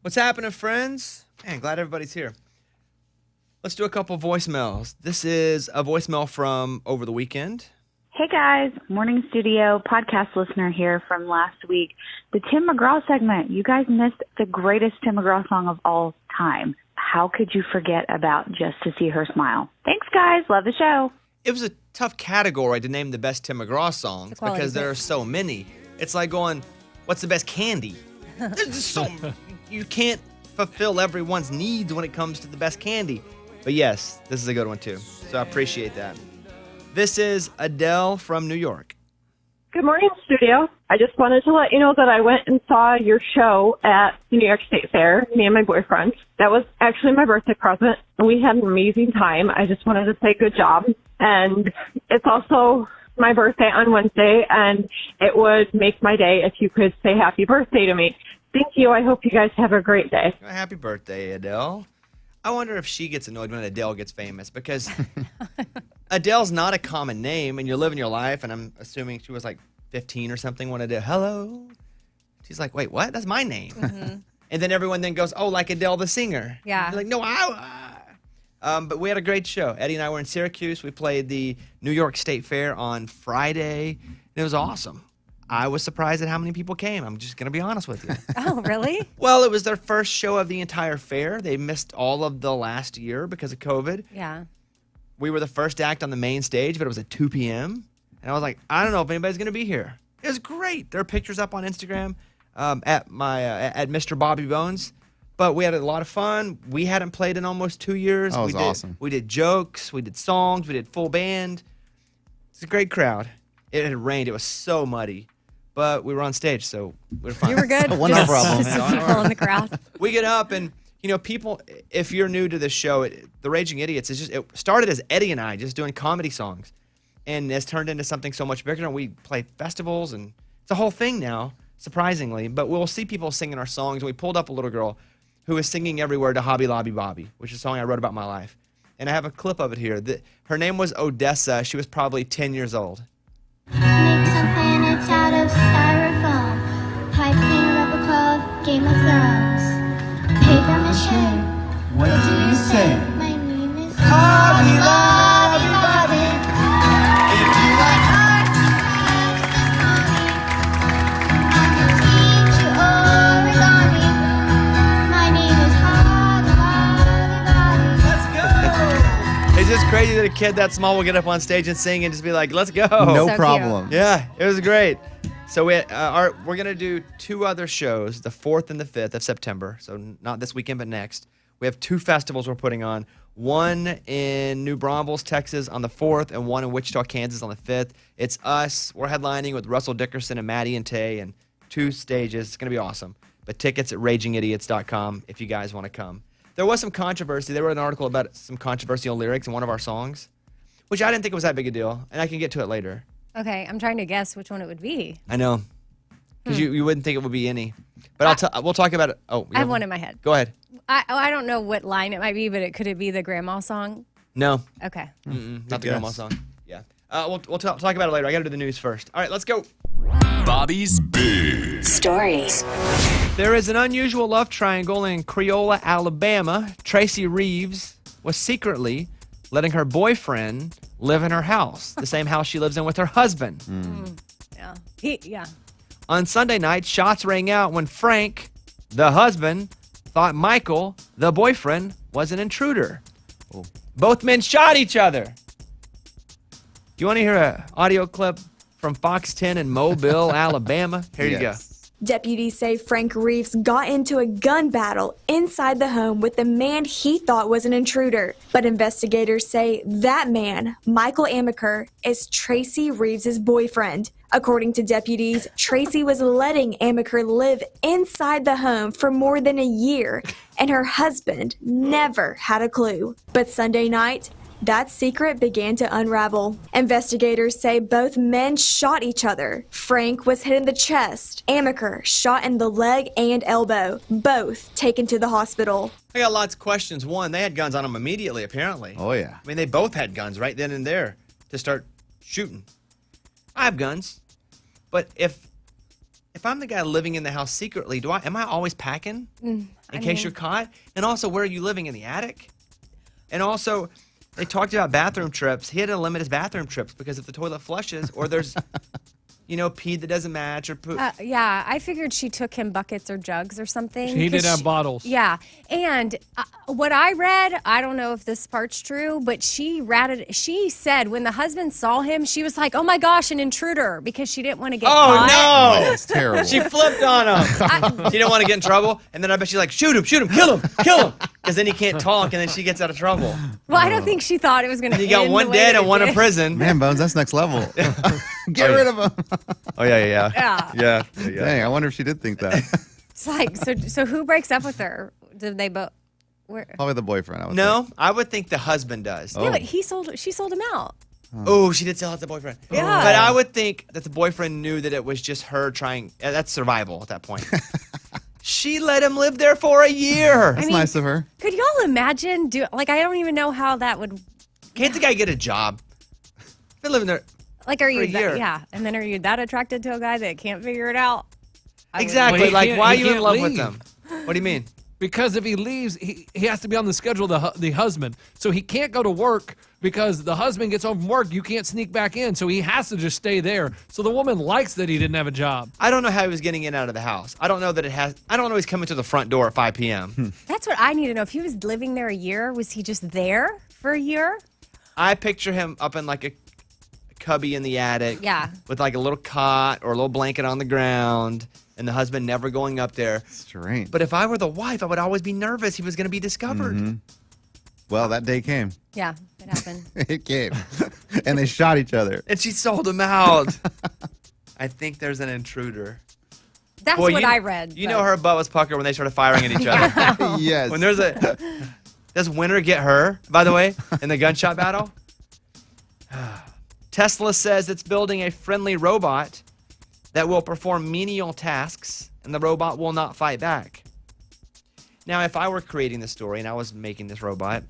What's happening, friends? Man, glad everybody's here. Let's do a couple voicemails. This is a voicemail from over the weekend. Hey guys, morning studio podcast listener here from last week. The Tim McGraw segment. You guys missed the greatest Tim McGraw song of all time. How could you forget about Just to See Her Smile? Thanks guys, love the show. It was a tough category to name the best Tim McGraw songs because there are so many. It's like going, what's the best candy? There's just so you can't fulfill everyone's needs when it comes to the best candy. But yes, this is a good one too. So I appreciate that. This is Adele from New York. Good morning, studio. I just wanted to let you know that I went and saw your show at the New York State Fair, me and my boyfriend. That was actually my birthday present, and we had an amazing time. I just wanted to say good job. And it's also my birthday on Wednesday, and it would make my day if you could say happy birthday to me. Thank you. I hope you guys have a great day. Happy birthday, Adele. I wonder if she gets annoyed when Adele gets famous because Adele's not a common name, and you're living your life, and I'm assuming she was like 15 or something when Adele, hello. She's like, wait, what? That's my name. Mm-hmm. And then everyone then goes, oh, like Adele the singer. Yeah. You're like, no, but we had a great show. Eddie and I were in Syracuse. We played the New York State Fair on Friday, and it was awesome. I was surprised at how many people came. I'm just going to be honest with you. Oh, really? Well, it was their first show of the entire fair. They missed all of the last year because of COVID. Yeah. We were the first act on the main stage, but it was at 2 p.m. And I was like, I don't know if anybody's going to be here. It was great. There are pictures up on Instagram at Mr. Bobby Bones. But we had a lot of fun. We hadn't played in almost 2 years. That was awesome. We did jokes. We did songs. We did full band. It's a great crowd. It had rained. It was so muddy. But we were on stage, so we were fine. You were good. No problem. Just people in the crowd. We get up and, people, if you're new to this show, The Raging Idiots, it started as Eddie and I just doing comedy songs. And it's turned into something so much bigger. And we play festivals, and it's a whole thing now, surprisingly. But we'll see people singing our songs. And we pulled up a little girl who was singing everywhere to Hobby Lobby Bobby, which is a song I wrote about my life. And I have a clip of it here. Her name was Odessa. She was probably 10 years old. Make some planets out of styrofoam. Pipe cleaner, replica of Game of Thrones. Paper mache. What do you say? My name is Hobby Lobby Bobby. If you like art, I can teach you origami. My name is Hobby Lobby Bobby. It's just crazy that a kid that small will get up on stage and sing and just be like, let's go. No So problem. Yeah, it was great. So we're going to do 2 other shows, the 4th and the 5th of September. So not this weekend, but next. We have 2 festivals we're putting on. One in New Braunfels, Texas on the 4th, and one in Wichita, Kansas on the 5th. It's us. We're headlining with Russell Dickerson and Maddie and Tay, and 2 stages. It's going to be awesome. But tickets at ragingidiots.com if you guys want to come. There was some controversy. They wrote an article about some controversial lyrics in one of our songs, which I didn't think was that big a deal, and I can get to it later. Okay, I'm trying to guess which one it would be. I know, because you wouldn't think it would be any. But we'll talk about it. Oh, I have one in my head. Go ahead. I don't know what line it might be, but could it be the grandma song? No, Okay. not the grandma song. Yeah. We'll talk about it later. I got to do the news first. All right, let's go. Bobby's Big Stories. There is an unusual love triangle in Creola, Alabama. Tracy Reeves was secretly letting her boyfriend live in her house, the same house she lives in with her husband. Yeah. Yeah. On Sunday night, shots rang out when Frank, the husband, thought Michael, the boyfriend, was an intruder. Oh. Both men shot each other. Do you want to hear an audio clip from Fox 10 in Mobile, Alabama? Here you go. Deputies say Frank Reeves got into a gun battle inside the home with the man he thought was an intruder. But investigators say that man, Michael Amaker, is Tracy Reeves' boyfriend. According to deputies, Tracy was letting Amaker live inside the home for more than a year, and her husband never had a clue. But Sunday night, that secret began to unravel. Investigators say both men shot each other. Frank was hit in the chest. Amaker shot in the leg and elbow, both taken to the hospital. I got lots of questions. One, they had guns on them immediately, apparently. Oh, yeah. I mean, they both had guns right then and there to start shooting. I have guns. But if if I'm the guy living in the house secretly, am I always packing in case you're caught? And also, where are you living, in the attic? And also, they talked about bathroom trips. He had to limit his bathroom trips because if the toilet flushes or there's, pee that doesn't match or poop. Yeah, I figured she took him buckets or jugs or something. He did have bottles. Yeah. And what I read, I don't know if this part's true, but she said when the husband saw him, she was like, oh my gosh, an intruder, because she didn't want to get caught. Oh, no. That's terrible. She flipped on him. She didn't want to get in trouble. And then I bet she's like, shoot him, kill him. Because then he can't talk, and then she gets out of trouble. Well, I don't think she thought it was going to You got one dead and one in prison. Man, Bones, that's next level. Get rid of him. Oh, yeah. Dang, I wonder if she did think that. It's like, so who breaks up with her? Did they both? Probably the boyfriend, I would No, think. I would think the husband does. Yeah, but she sold him out. Oh, she did sell it to the boyfriend. Yeah. But I would think that the boyfriend knew that it was just her trying. That's survival at that point. She let him live there for a year. That's nice of her. Could y'all imagine? I don't even know how that would. Can't the guy get a job? Been living there. Like, are you a year. and then are you that attracted to a guy that can't figure it out? Exactly. Well, why are you in can't love with leave. them? What do you mean? Because if he leaves, he has to be on the schedule of the husband. So he can't go to work because the husband gets home from work. You can't sneak back in. So he has to just stay there. So the woman likes that he didn't have a job. I don't know how he was getting in and out of the house. I don't know he's coming to the front door at 5 p.m. That's what I need to know. If he was living there a year, was he just there for a year? I picture him up in like a cubby in the attic. Yeah. With like a little cot or a little blanket on the ground, and the husband never going up there. Strange. But if I were the wife, I would always be nervous he was going to be discovered. Mm-hmm. Well, that day came. Yeah, it happened. It came. And they shot each other. And she sold him out. I think there's an intruder. That's what I read. You know her butt was puckered when they started firing at each other. Yes. When does Winter get her, by the way, in the gunshot battle? Tesla says it's building a friendly robot that will perform menial tasks, and the robot will not fight back. Now, if I were creating this story and I was making this robot,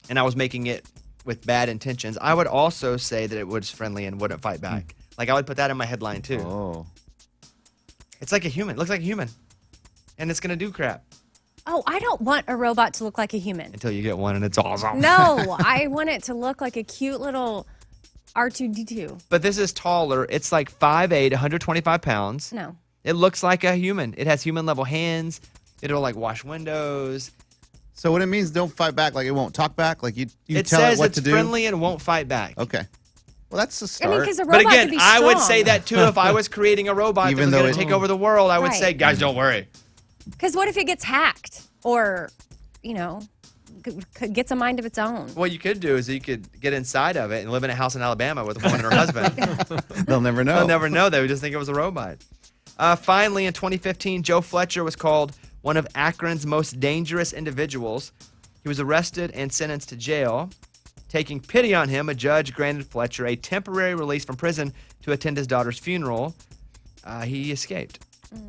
and I was making it with bad intentions, I would also say that it was friendly and wouldn't fight back. Like, I would put that in my headline, too. Oh. It's like a human. It looks like a human. And it's going to do crap. Oh, I don't want a robot to look like a human. Until you get one, and it's awesome. No, I want it to look like a cute little R2-D2. But this is taller. It's like 5'8", 125 pounds. No. It looks like a human. It has human-level hands. It'll, like, wash windows. So what it means, don't fight back, like it won't talk back? Like you It tell says it what it's to do? friendly and won't fight back. Okay. Well, that's a I start. mean, because a robot But again, could be I would strong. say that, too, if I was creating a robot that Even was though going to take over the world. I would Right. say, guys, don't worry. Because what if it gets hacked or, gets a mind of its own? What you could do is you could get inside of it and live in a house in Alabama with a woman and her husband. They'll never know. They'll never know. They would just think it was a robot. Finally, in 2015, Joe Fletcher was called one of Akron's most dangerous individuals. He was arrested and sentenced to jail. Taking pity on him, a judge granted Fletcher a temporary release from prison to attend his daughter's funeral. He escaped.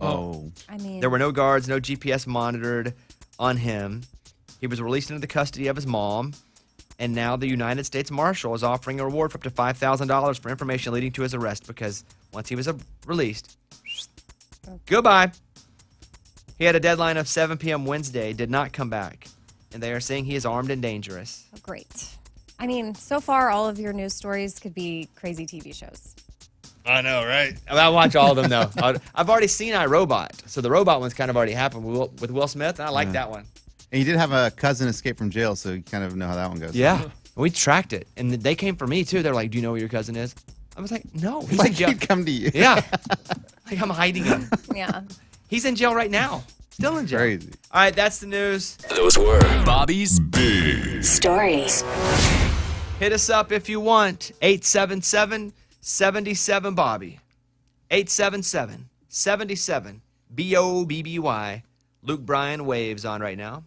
Oh. I mean, There were no guards, no GPS monitored on him. He was released into the custody of his mom, and now the United States Marshal is offering a reward for up to $5,000 for information leading to his arrest because once he was released, goodbye. He had a deadline of 7 p.m. Wednesday, did not come back, and they are saying he is armed and dangerous. oh, great. I mean, so far, all of your news stories could be crazy TV shows. I know, right? I watch all of them, though. I've already seen iRobot, so the robot one's kind of already happened with Will Smith, and I like that one. And you did have a cousin escape from jail, so you kind of know how that one goes. Yeah, we tracked it, and they came for me, too. They're like, do you know where your cousin is? I was like, no. He's in Like jail. he'd come to you. Yeah. Like, I'm hiding him. Yeah. He's in jail right now. Still in jail. Crazy. All right, that's the news. Those were Bobby's Big Stories. Hit us up if you want. 877-77-Bobby. 877-77-BOBBY. Luke Bryan Waves on right now.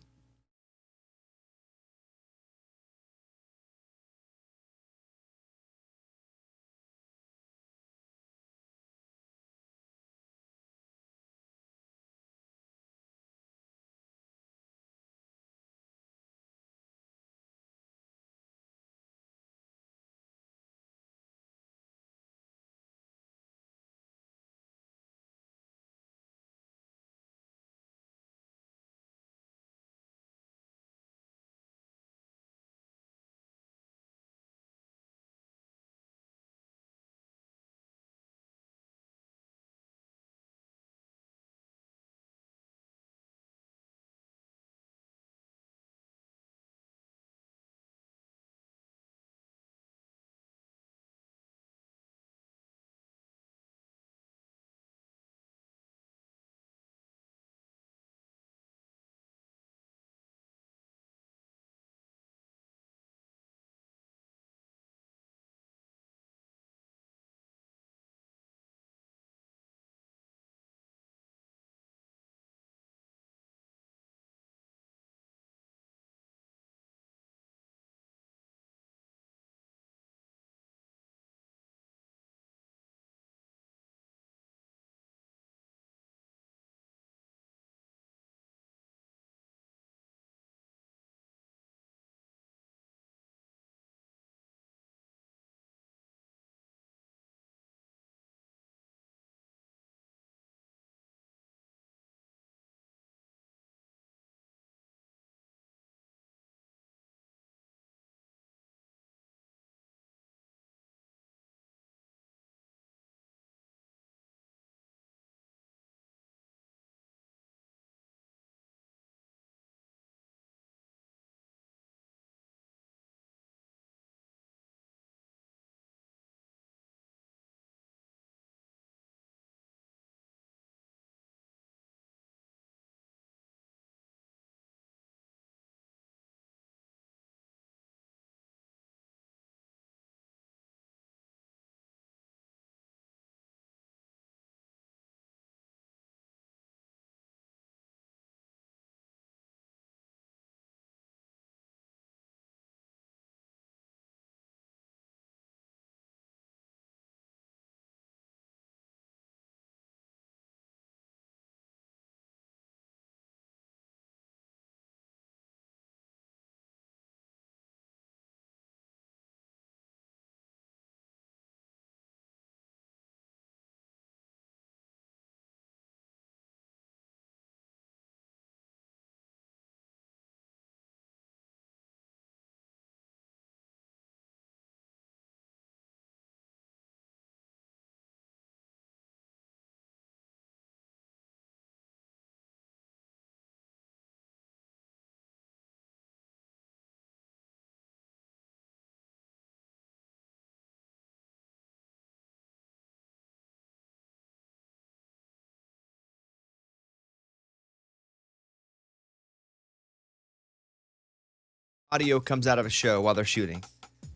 audio comes out of a show while they're shooting.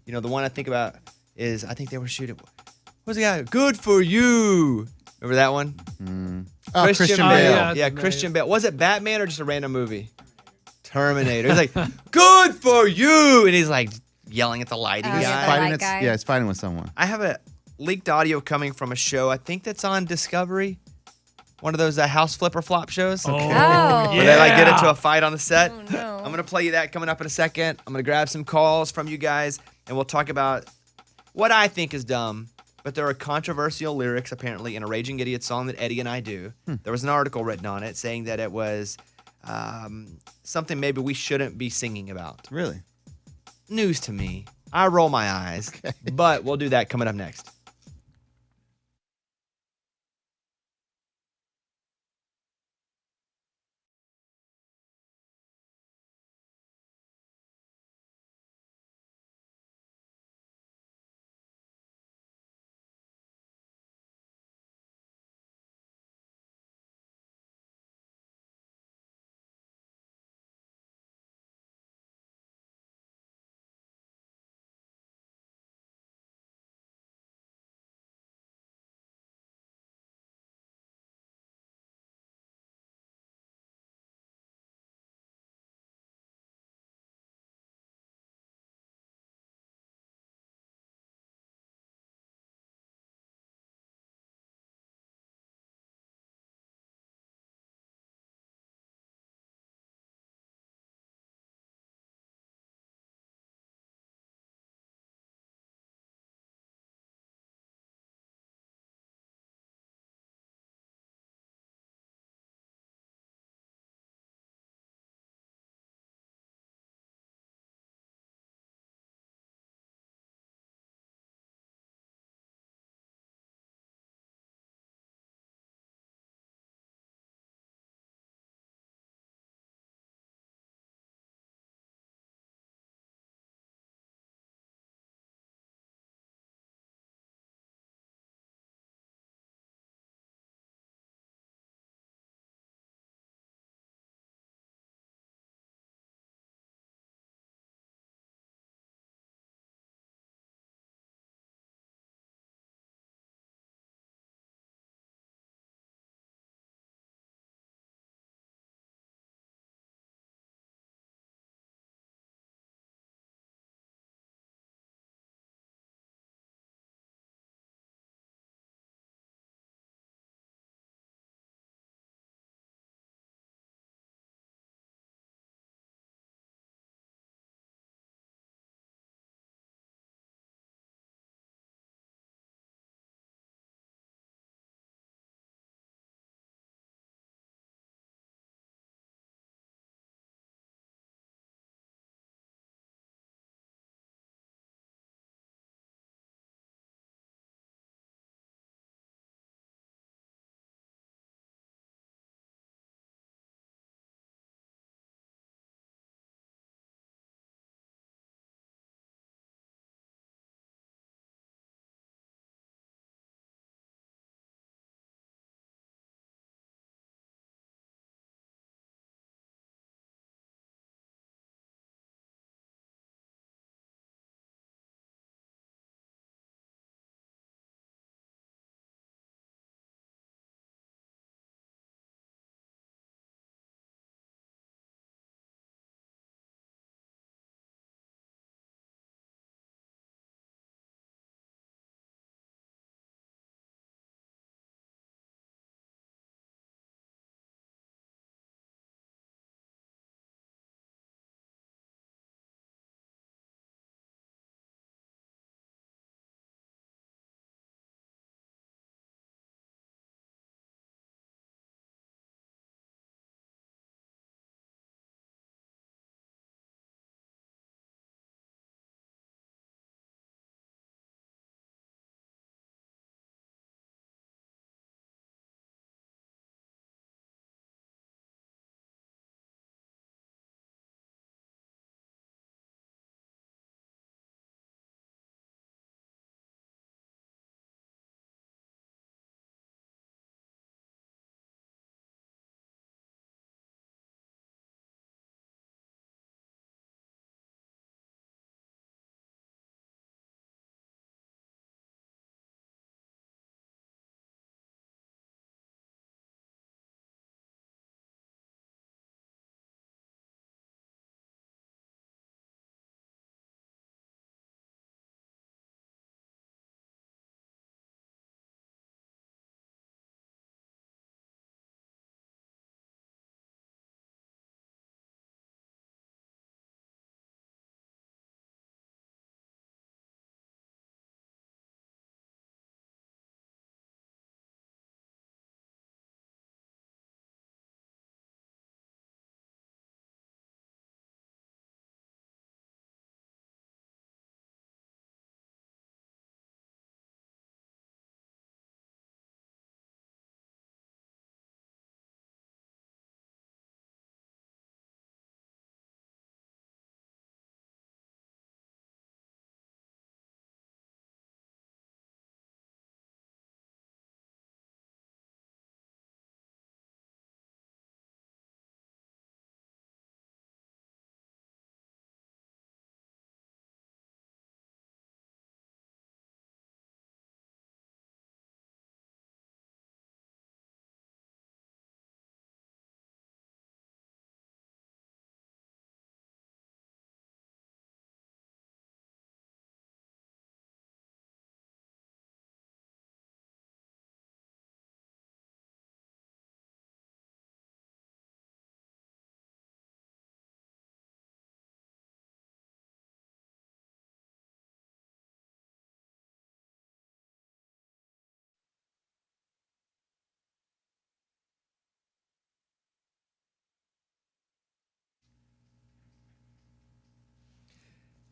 You know, the one I think about is I think they were shooting. What's the guy? Good for you. Remember that one? Oh, Christian Bale. Yeah, Christian Bale. Was it Batman or just a random movie? Terminator. He's like, good for you. And he's like yelling at the lighting guy. He's fighting with someone. I have a leaked audio coming from a show, I think that's on Discovery. One of those house flipper flop shows. Oh, Where they like get into a fight on the set. Oh, no. I'm going to play you that coming up in a second. I'm going to grab some calls from you guys, and we'll talk about what I think is dumb. But there are controversial lyrics, apparently, in a Raging Idiot song that Eddie and I do. There was an article written on it saying that it was something maybe we shouldn't be singing about. Really? News to me. I roll my eyes. Okay. But we'll do that coming up next.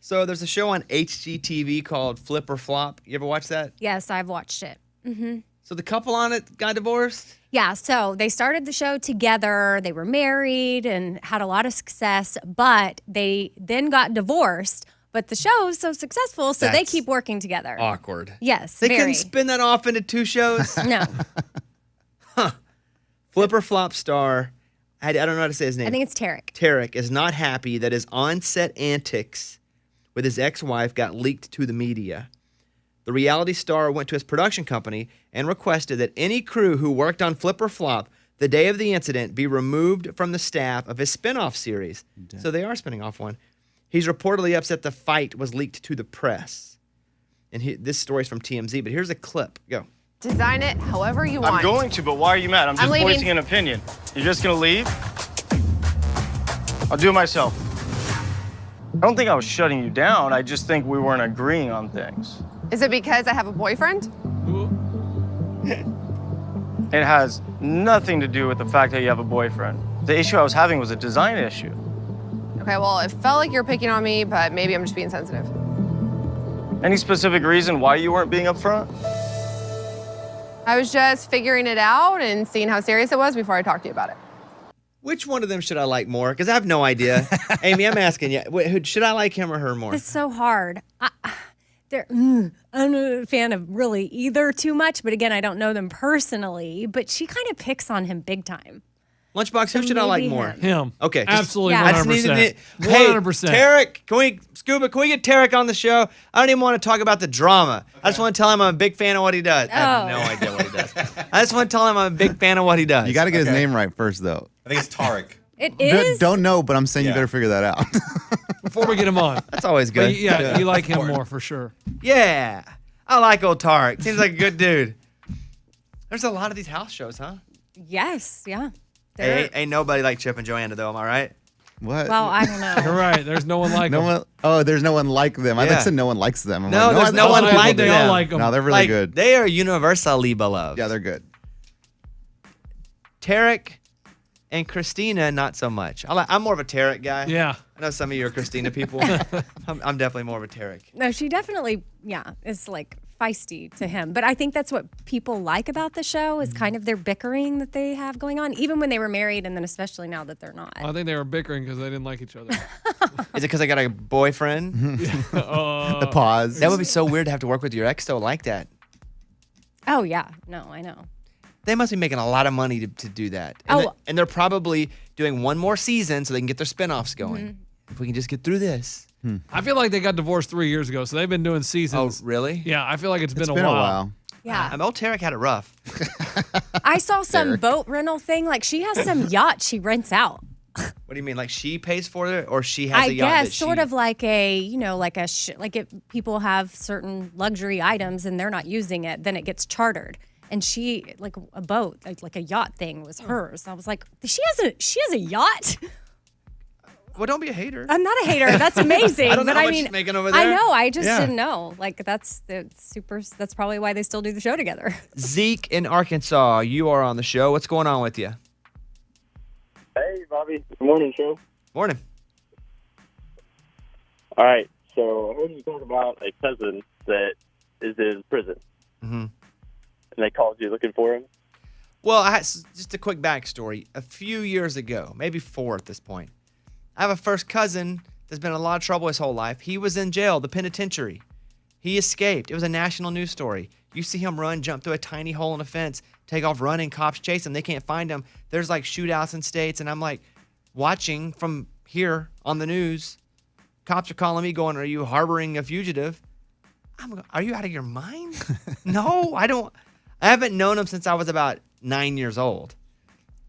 So there's a show on HGTV called Flip or Flop. You ever watch that? Yes, I've watched it. Mm-hmm. So the couple on it got divorced? Yeah, so they started the show together. They were married and had a lot of success, but they then got divorced. But the show is so successful, so they That's keep working together. Awkward. Yes, They very. couldn't spin that off into 2 shows? No. Flip or Flop star, I don't know how to say his name. I think it's Tarek. Tarek is not happy that his on-set antics with his ex-wife got leaked to the media. The reality star went to his production company and requested that any crew who worked on Flip or Flop the day of the incident be removed from the staff of his spin-off series. So they are spinning off one. He's reportedly upset the fight was leaked to the press. And this story's from TMZ, but here's a clip. Go. Design it however you want. I'm going to, but why are you mad? I'm just leaving. voicing an opinion. You're just gonna leave? I'll do it myself. I don't think I was shutting you down. I just think we weren't agreeing on things. Is it because I have a boyfriend? It has nothing to do with the fact that you have a boyfriend. The issue I was having was a design issue. Okay, well, it felt like you're picking on me, but maybe I'm just being sensitive. Any specific reason why you weren't being upfront? I was just figuring it out and seeing how serious it was before I talked to you about it. Which one of them should I like more? Because I have no idea. Amy, I'm asking you. Should I like him or her more? It's so hard. I'm not a fan of really either too much, but again, I don't know them personally, but she kind of picks on him big time. Lunchbox, who should I like more? Him. Okay. Absolutely, Yeah. 100%. I just needed to, 100%. Tarek, can we get Tarek on the show? I don't even want to talk about the drama. I just want to tell him I'm a big fan of what he does. I have no idea what he does. I just want to tell him I'm a big fan of what he does. You got to get his name right first, though. I think it's Tarek. It is? Don't know, but I'm saying you better figure that out. Before we get him on. That's always good. But yeah, you like him more for sure. Yeah. I like old Tarek. Seems like a good dude. There's a lot of these house shows, huh? Yes, yeah. Hey, ain't nobody like Chip and Joanna, though. Am I right? What? Well, I don't know. You're right. There's no one like them. There's no one like them. I Yeah. thought you said no one likes them. I'm No, like, there's no one like they them. all like them. No, they're really Like, good. They are universally beloved. Yeah, they're good. Tarek and Christina, not so much. I'm more of a Tarek guy. Yeah. I know some of you are Christina people. I'm definitely more of a Tarek. No, she definitely, is like feisty to him. But I think that's what people like about the show is kind of their bickering that they have going on, even when they were married and then especially now that they're not. I think they were bickering because they didn't like each other. Is it because I got a boyfriend? The pause. That would be so weird to have to work with your ex though like that. Oh, yeah. No, I know. They must be making a lot of money to do that. And they're probably doing one more season so they can get their spinoffs going. If we can just get through this. I feel like they got divorced 3 years ago, so they've been doing seasons. Oh, really? Yeah, I feel like it's been a been a while. while. Yeah. Old Tarek had it rough. I saw some Derek. boat rental thing. Like she has some yacht she rents out. What do you mean? Like she pays for it or she has I a yacht guess that sort she... of like a, like if people have certain luxury items and they're not using it, then it gets chartered. And she, like a boat, like a yacht thing was hers. I was like, she has a yacht? Well, don't be a hater. I'm not a hater. That's amazing. I don't know but how I much mean, she's making over I there. know. I just Yeah. didn't know. Like that's probably why they still do the show together. Zeke in Arkansas, you are on the show. What's going on with you? Hey, Bobby. Good morning, show. Morning. All right. So I heard you talk about a cousin that is in prison, Mm-hmm. and they called you looking for him. Well, just a quick backstory. A few years ago, maybe 4 at this point, I have a first cousin that's been in a lot of trouble his whole life. He was in jail, the penitentiary. He escaped. It was a national news story. You see him run, jump through a tiny hole in a fence, take off running, cops chase him. They can't find him. There's like shootouts in states, and I'm like watching from here on the news. Cops are calling me going, are you harboring a fugitive? Are you out of your mind? No, I haven't known him since I was about 9 years old.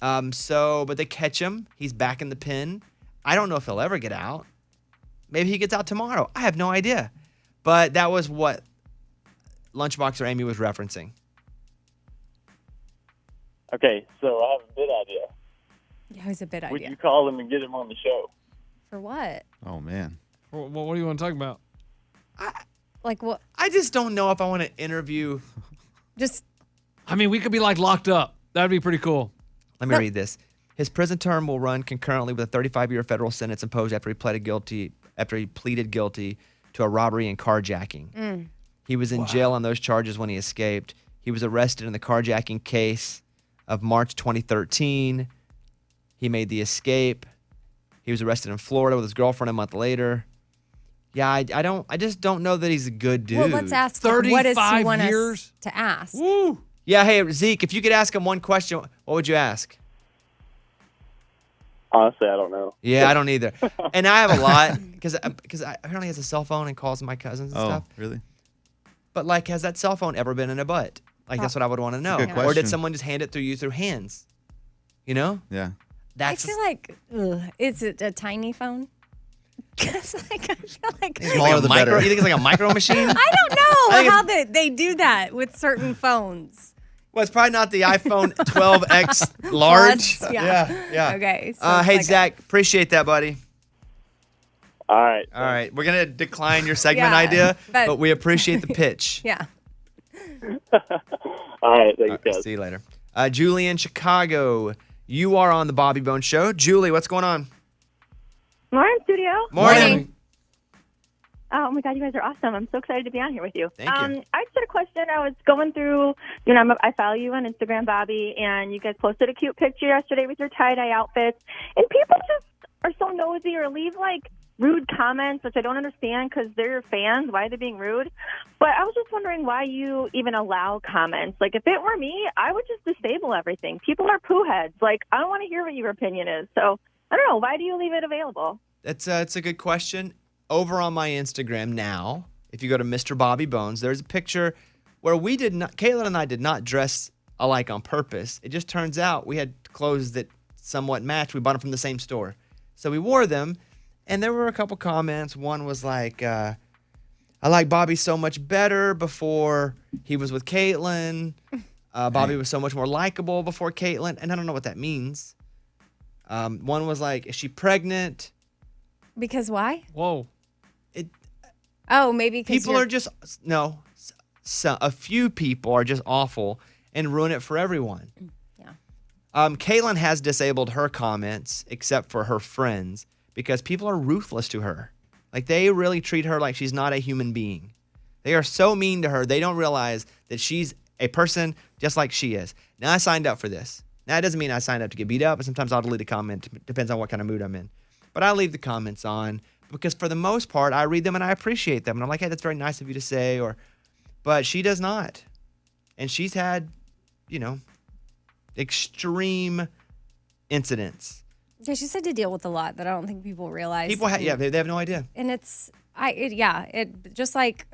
But they catch him. He's back in the pen. I don't know if he'll ever get out. Maybe he gets out tomorrow. I have no idea. But that was what Lunchbox or Amy was referencing. Okay, so I have a bid idea. Yeah, it was a bit Would idea. you call him and get him on the show? For what? Oh, man. What do you want to talk about? Like what? I just don't know if I want to interview. I mean, we could be like locked up. That'd be pretty cool. Let me read this. His prison term will run concurrently with a 35-year federal sentence imposed after he pleaded guilty after he pleaded guilty to a robbery and carjacking. He was in jail on those charges when he escaped. He was arrested in the carjacking case of March 2013. He made the escape. He was arrested in Florida with his girlfriend a month later. Yeah, I just don't know that he's a good dude. Well, let's ask him, what does he want us to ask? Woo. Yeah, hey, Zeke, if you could ask him one question, what would you ask? Honestly, I don't know. Yeah, I don't either. And I have a lot because apparently he has a cell phone and calls my cousins and stuff. Really? But like, has that cell phone ever been in a butt? Like, that's what I would want to know. Good Or question. did someone just hand it through hands? You know? Yeah. I feel like, is it a tiny phone? Because like, I feel like Smaller the better. You think it's like a micro machine? I don't know how they do that with certain phones. Well, it's probably not the iPhone 12X large. Plus, yeah. Okay. So Hey, like Zach, appreciate that, buddy. All right. All right. We're going to decline your segment Yeah, idea, but- but we appreciate the pitch. Yeah. All right. Thanks, guys. See you later. Julie in Chicago, you are on the Bobby Bones Show. Julie, what's going on? Morning, studio. Morning. Oh my God, you guys are awesome! I'm so excited to be on here with you. Thank you. I just had a question. I was going through, I follow you on Instagram, Bobby, and you guys posted a cute picture yesterday with your tie-dye outfits, and people just are so nosy or leave like rude comments, which I don't understand because they're your fans. Why are they being rude? But I was just wondering why you even allow comments. Like, if it were me, I would just disable everything. People are poo heads. Like, I don't want to hear what your opinion is. So I don't know. Why do you leave it available? It's a good question. Over on my Instagram now, if you go to Mr. Bobby Bones, there's a picture where Caitlin and I did not dress alike on purpose. It just turns out we had clothes that somewhat matched. We bought them from the same store. So we wore them, and there were a couple comments. One was like, I like Bobby so much better before he was with Caitlin. Bobby was so much more likable before Caitlin, and I don't know what that means. One was like, is she pregnant? Because why? Whoa. Oh, maybe because People are just, no, a few people are just awful and ruin it for everyone. Yeah. Caitlin has disabled her comments except for her friends because people are ruthless to her. Like, they really treat her like she's not a human being. They are so mean to her, they don't realize that she's a person just like she is. Now, I signed up for this. Now, it doesn't mean I signed up to get beat up, but sometimes I'll delete a comment. Depends on what kind of mood I'm in. But I leave the comments on because for the most part, I read them and I appreciate them. And I'm like, hey, that's very nice of you to say. But she does not. And she's had, extreme incidents. Yeah, she's had to deal with a lot that I don't think people realize. People they have no idea. And it just like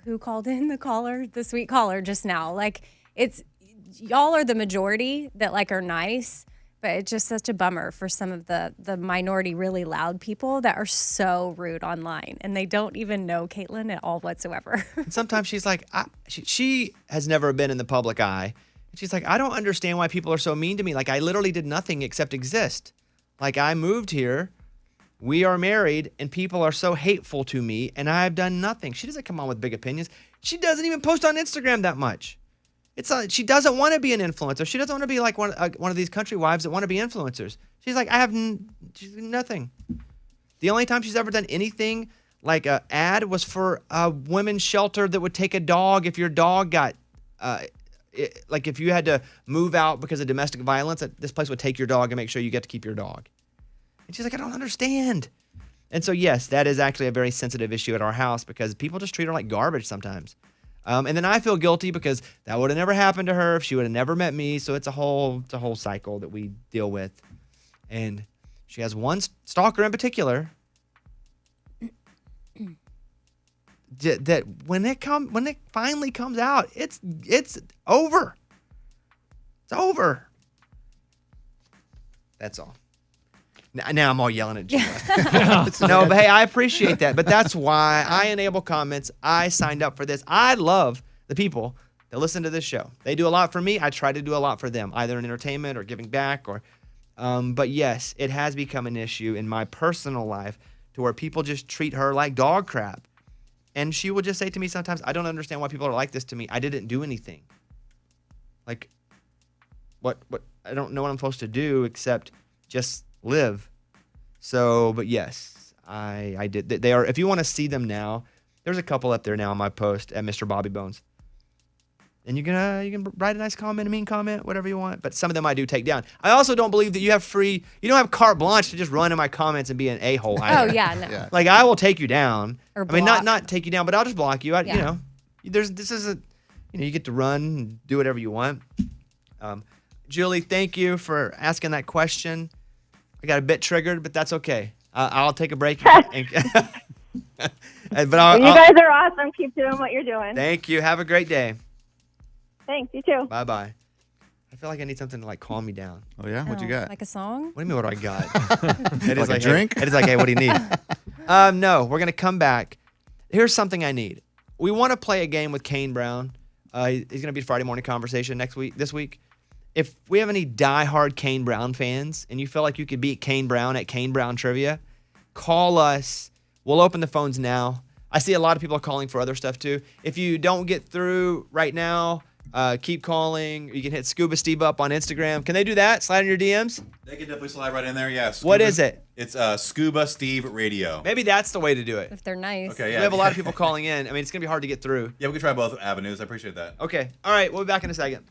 who called in the sweet caller just now. Like, it's y'all are the majority that like are nice. But it's just such a bummer for some of the minority, really loud people that are so rude online, and they don't even know Caitlin at all whatsoever. And sometimes she's like, she has never been in the public eye. And she's like, I don't understand why people are so mean to me. Like, I literally did nothing except exist. Like, I moved here, we are married, and people are so hateful to me, and I've done nothing. She doesn't come on with big opinions. She doesn't even post on Instagram that much. She doesn't want to be an influencer. She doesn't want to be like one of these country wives that want to be influencers. She's like, she's nothing. The only time she's ever done anything like an ad was for a women's shelter that would take a dog if your dog got, like if you had to move out because of domestic violence, this place would take your dog and make sure you get to keep your dog. And she's like, I don't understand. And so, yes, that is actually a very sensitive issue at our house because people just treat her like garbage sometimes. And then I feel guilty because that would have never happened to her if she would have never met me. So it's a whole cycle that we deal with. And she has one stalker in particular that when it finally comes out, it's over. It's over. That's all. Now I'm all yelling at Gina. No, but hey, I appreciate that. But that's why I enable comments. I signed up for this. I love the people that listen to this show. They do a lot for me. I try to do a lot for them, either in entertainment or giving back. But yes, it has become an issue in my personal life to where people just treat her like dog crap. And she will just say to me sometimes, I don't understand why people are like this to me. I didn't do anything. Like, what? I don't know what I'm supposed to do except just live. So, but yes, I did. They are. If you want to see them now, there's a couple up there now on my post at Mr. Bobby Bones. And you can write a nice comment, a mean comment, whatever you want. But some of them I do take down. I also don't believe that you don't have carte blanche to just run in my comments and be an a-hole either. Oh, yeah, no. Like, I will take you down. Or I mean, block. not take you down, but I'll just block you. You Yeah. know, you get to run and do whatever you want. Julie, thank you for asking that question. I got a bit triggered, but that's okay. I'll take a break. But you guys are awesome. Keep doing what you're doing. Thank you. Have a great day. Thanks. You too. Bye-bye. I feel like I need something to, like, calm me down. Oh, yeah? What you got? Like a song? What do you mean, what do I got? It is Like a drink? It is like, hey, what do you need? No, we're going to come back. Here's something I need. We want to play a game with Kane Brown. He's going to be Friday morning conversation this week. If we have any diehard Kane Brown fans and you feel like you could beat Kane Brown at Kane Brown Trivia, call us. We'll open the phones now. I see a lot of people are calling for other stuff too. If you don't get through right now, keep calling. You can hit Scuba Steve up on Instagram. Can they do that? Slide in your DMs? They can definitely slide right in there, yeah. What is it? It's Scuba Steve Radio. Maybe that's the way to do it. If they're nice. Okay, yeah. We have a lot of people calling in. I mean, it's going to be hard to get through. Yeah, we can try both avenues. I appreciate that. Okay. All right. We'll be back in a second.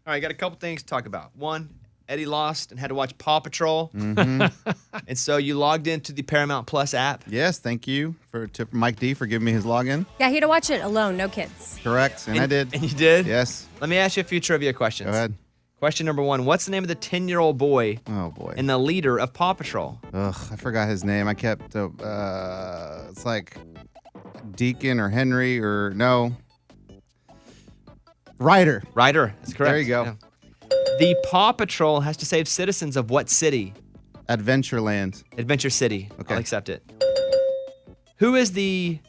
All right, got a couple things to talk about. One, Eddie lost and had to watch Paw Patrol. Mm-hmm. And so you logged into the Paramount Plus app. Yes, thank you to Mike D for giving me his login. Yeah, he had to watch it alone, no kids. Correct, and I did. And you did? Yes. Let me ask you a few trivia questions. Go ahead. Question number 1. What's the name of the 10-year-old boy and the leader of Paw Patrol? Ugh, I forgot his name. I kept, it's like Deacon or Henry or no. Ryder. Ryder, that's correct. There you go. Yeah. The Paw Patrol has to save citizens of what city? Adventureland. Adventure City. Okay. I'll accept it. Who is the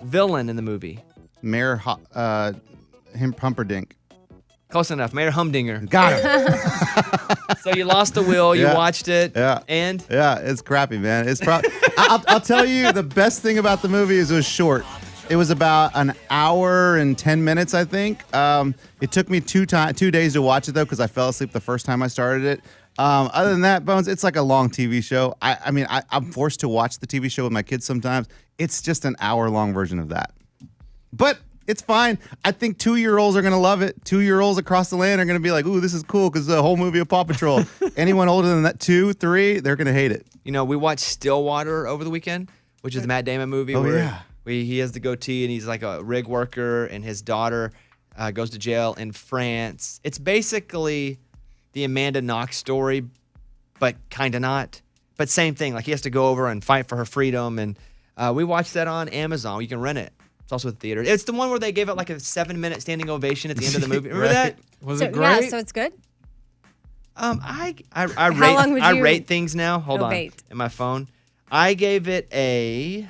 villain in the movie? Mayor Humperdinck. Close enough. Mayor Humdinger. Got him. So you lost the will. You Yeah. watched it. Yeah. And? Yeah, it's crappy, man. It's probably. I'll tell you, the best thing about the movie is it was short. It was about an hour and 10 minutes, I think. It took me 2 days to watch it, though, because I fell asleep the first time I started it. Other than that, Bones, it's like a long TV show. I mean, I'm forced to watch the TV show with my kids sometimes. It's just an hour-long version of that. But it's fine. I think 2-year-olds are going to love it. 2-year-olds across the land are going to be like, ooh, this is cool because the whole movie of Paw Patrol. Anyone older than that, 2, 3, they're going to hate it. You know, we watched Stillwater over the weekend, which is the Matt Damon movie where he has the goatee and he's like a rig worker and his daughter goes to jail in France. It's basically the Amanda Knox story, but kind of not. But same thing. Like he has to go over and fight for her freedom. And we watched that on Amazon. You can rent it. It's also at the theater. It's the one where they gave it like a 7-minute standing ovation at the end of the movie. Remember that? Was it great? Yeah, so it's good? I long would you rate things now. Hold on. ovate? In my phone. I gave it a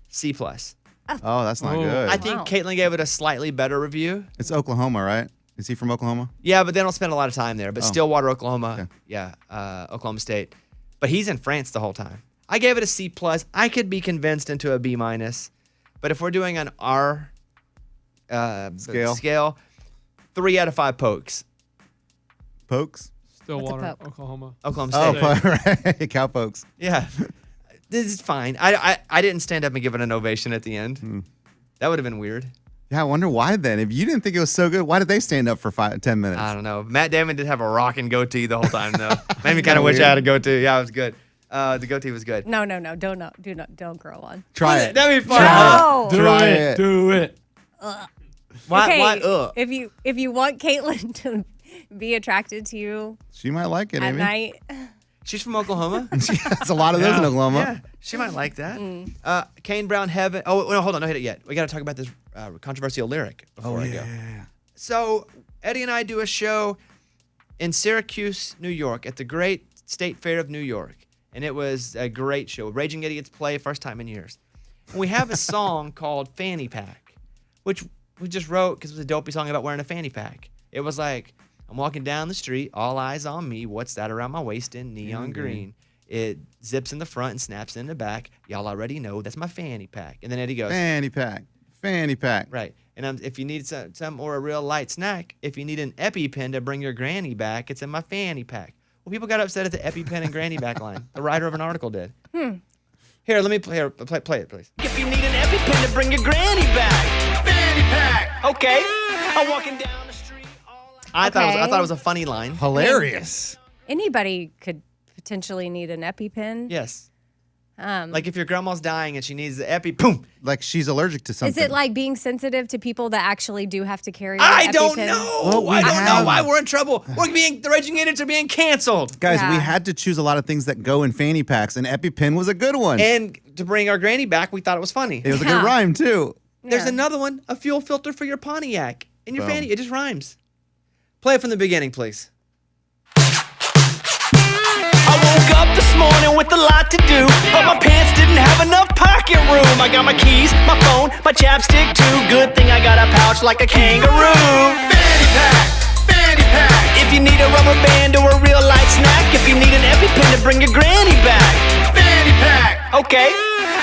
C+. Oh, that's not good. I think Caitlin gave it a slightly better review. It's Oklahoma, right? Is he from Oklahoma? Yeah, but they don't spend a lot of time there. But Oh. Stillwater, Oklahoma. Yeah, Oklahoma State. But he's in France the whole time. I gave it a C+. I could be convinced into a B-. But if we're doing an R scale, 3 out of 5 pokes. Pokes? Stillwater, Oklahoma. Oklahoma Oh, State. right. Cowpokes. Yeah. This is fine. I didn't stand up and give it an ovation at the end. That would have been weird. Yeah, I wonder why then. If you didn't think it was so good, why did they stand up for 10 minutes? I don't know. Matt Damon did have a rocking goatee the whole time, though. Made me kind of wish I had a goatee. Yeah, it was good. The goatee was good. No, don't grow on. Try it. That'd be fun. No. Try it. Do it. Why? If you want Caitlin to be attracted to you She might like it, at Amy. night, She's from Oklahoma. That's a lot of those in Oklahoma. Yeah, she might like that. Kane Brown Heaven. Oh, no, hold on. Don't hit it yet. We got to talk about this controversial lyric before I go. So Eddie and I do a show in Syracuse, New York at the Great State Fair of New York. And it was a great show. Raging Idiots play, first time in years. And we have a song called Fanny Pack, which we just wrote because it was a dopey song about wearing a fanny pack. It was like, I'm walking down the street, all eyes on me. What's that around my waist in neon green? It zips in the front and snaps in the back. Y'all already know that's my fanny pack. And then Eddie goes, Fanny pack. Fanny pack. Right. And if you need some or a real light snack, if you need an EpiPen to bring your granny back, it's in my fanny pack. Well, people got upset at the EpiPen and granny back line. The writer of an article did. Here, let me play it, please. If you need an EpiPen to bring your granny back, fanny pack. Okay. I'm walking down the street. I thought it was a funny line. Hilarious. anybody could potentially need an EpiPen. Yes. Like if your grandma's dying and she needs the epi, boom. Like she's allergic to something. Is it like being sensitive to people that actually do have to carry? I EpiPens? don't know. Well, I don't know why we're in trouble. The Raging Idiots are being canceled. Guys, we had to choose a lot of things that go in fanny packs, and EpiPen was a good one. And to bring our granny back, we thought it was funny. It was a good rhyme, too. There's another one, a fuel filter for your Pontiac in your Boom. fanny. It just rhymes. Play it from the beginning, please. I woke up this morning with a lot to do, but my pants didn't have enough pocket room. I got my keys, my phone, my chapstick too. Good thing I got a pouch like a kangaroo. Fanny pack, fanny pack. If you need a rubber band or a real light snack, if you need an EpiPen to bring your granny back, fanny pack. Okay.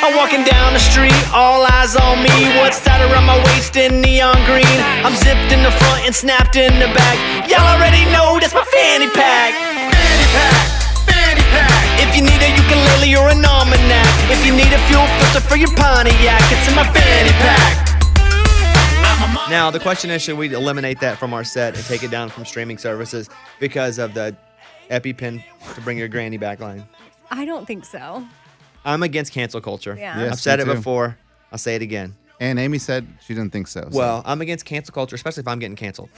I'm walking down the street, all eyes on me. What's that around my waist in neon green? I'm zipped in the front and snapped in the back. Y'all already know that's my fanny pack. Fanny pack, fanny pack. If you need a ukulele or an almanac, if you need a fuel filter for your Pontiac, it's in my fanny pack. I'm a Now, the question is, should we eliminate that from our set and take it down from streaming services because of the EpiPen to bring your granny back line? I don't think so. I'm against cancel culture. Yeah. Yes, I've said me it too. before. I'll say it again. And Amy said she didn't think so. Well, I'm against cancel culture, especially if I'm getting canceled.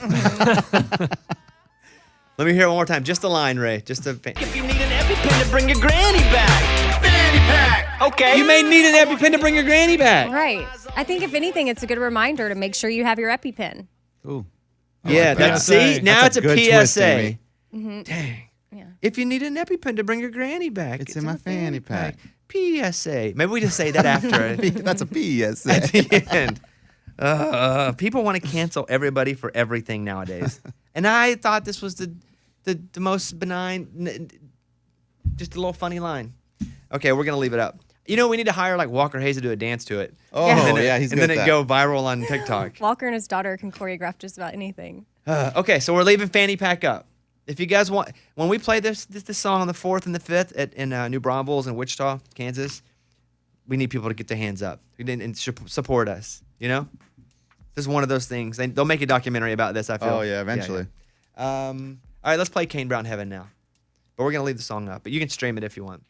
Let me hear it one more time. Just a line, Ray. Just a. If you need an EpiPen to bring your granny back. Fanny pack. Okay. You may need an EpiPen to bring your granny back. Right. I think if anything, it's a good reminder to make sure you have your EpiPen. Ooh. Yeah, that's see. Now That's it's a a good twist, PSA. Amy. Mm-hmm. Dang. If you need an EpiPen to bring your granny back, It's in my fanny pack. PSA. Maybe we just say that after. That's a PSA. At the end. People want to cancel everybody for everything nowadays. And I thought this was the most benign, just a little funny line. Okay, we're going to leave it up. You know, we need to hire like Walker Hayes to do a dance to it. Oh, And then yeah, he's and good then at it that. go viral on TikTok. Walker and his daughter can choreograph just about anything. Okay, so we're leaving Fanny Pack up. If you guys want, when we play this song on the 4th and the 5th in New Braunfels in Wichita, Kansas, we need people to get their hands up and support us. You know, this is one of those things. They'll make a documentary about this. I feel. Oh yeah, eventually. All right, let's play Kane Brown Heaven now. But we're gonna leave the song up. But you can stream it if you want.